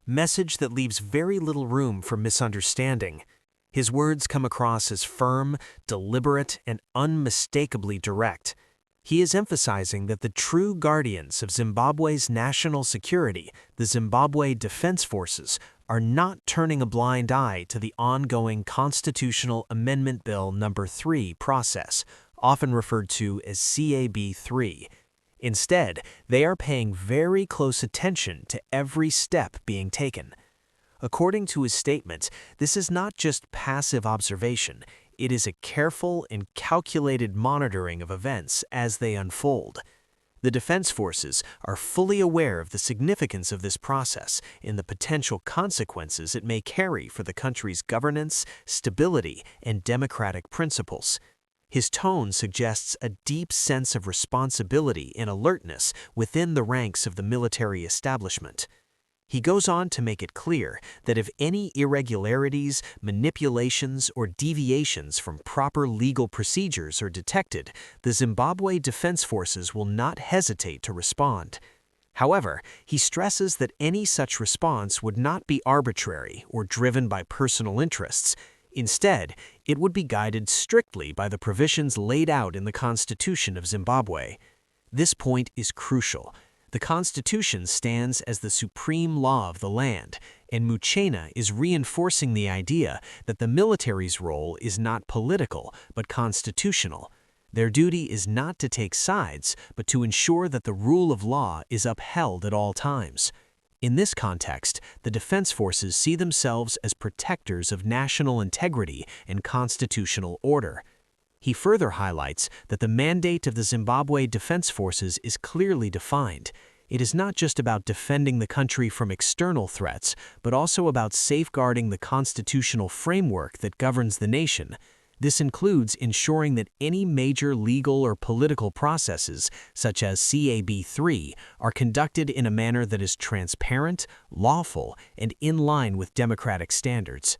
message that leaves very little room for misunderstanding. His words come across as firm, deliberate, and unmistakably direct. He is emphasizing that the true guardians of Zimbabwe's national security, the Zimbabwe Defense Forces, are not turning a blind eye to the ongoing Constitutional Amendment Bill No. 3 process, often referred to as CAB3. Instead, they are paying very close attention to every step being taken. According to his statement, this is not just passive observation, it is a careful and calculated monitoring of events as they unfold. The Defense Forces are fully aware of the significance of this process and the potential consequences it may carry for the country's governance, stability, and democratic principles. His tone suggests a deep sense of responsibility and alertness within the ranks of the military establishment. He goes on to make it clear that if any irregularities, manipulations, or deviations from proper legal procedures are detected, the Zimbabwe Defense Forces will not hesitate to respond. However, he stresses that any such response would not be arbitrary or driven by personal interests. Instead, it would be guided strictly by the provisions laid out in the Constitution of Zimbabwe. This point is crucial. The Constitution stands as the supreme law of the land, and Muchena is reinforcing the idea that the military's role is not political, but constitutional. Their duty is not to take sides, but to ensure that the rule of law is upheld at all times. In this context, the Defense Forces see themselves as protectors of national integrity and constitutional order. He further highlights that the mandate of the Zimbabwe Defense Forces is clearly defined. It is not just about defending the country from external threats, but also about safeguarding the constitutional framework that governs the nation. This includes ensuring that any major legal or political processes, such as CAB3, are conducted in a manner that is transparent, lawful, and in line with democratic standards.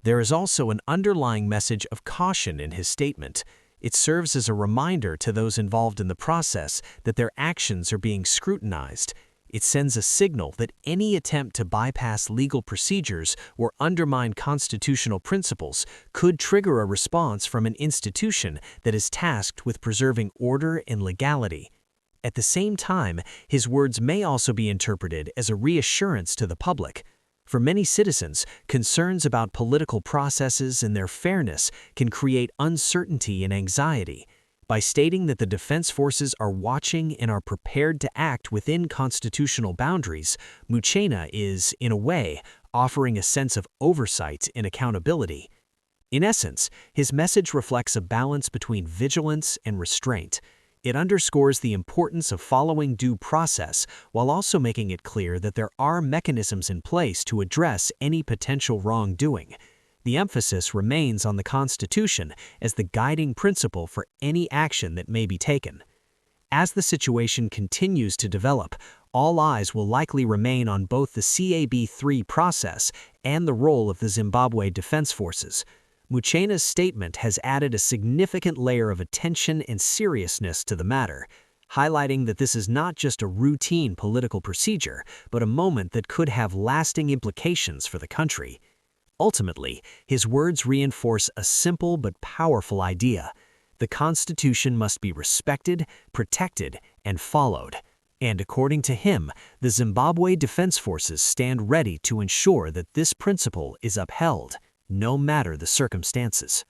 There is also an underlying message of caution in his statement. It serves as a reminder to those involved in the process that their actions are being scrutinized. It sends a signal that any attempt to bypass legal procedures or undermine constitutional principles could trigger a response from an institution that is tasked with preserving order and legality. At the same time, his words may also be interpreted as a reassurance to the public. For many citizens, concerns about political processes and their fairness can create uncertainty and anxiety. By stating that the Defense Forces are watching and are prepared to act within constitutional boundaries, Muchena is, in a way, offering a sense of oversight and accountability. In essence, his message reflects a balance between vigilance and restraint. It underscores the importance of following due process while also making it clear that there are mechanisms in place to address any potential wrongdoing. The emphasis remains on the Constitution as the guiding principle for any action that may be taken. As the situation continues to develop, all eyes will likely remain on both the CAB3 process and the role of the Zimbabwe Defense Forces. Muchena's statement has added a significant layer of attention and seriousness to the matter, highlighting that this is not just a routine political procedure, but a moment that could have lasting implications for the country. Ultimately, his words reinforce a simple but powerful idea. The Constitution must be respected, protected, and followed. And according to him, the Zimbabwe Defense Forces stand ready to ensure that this principle is upheld, no matter the circumstances.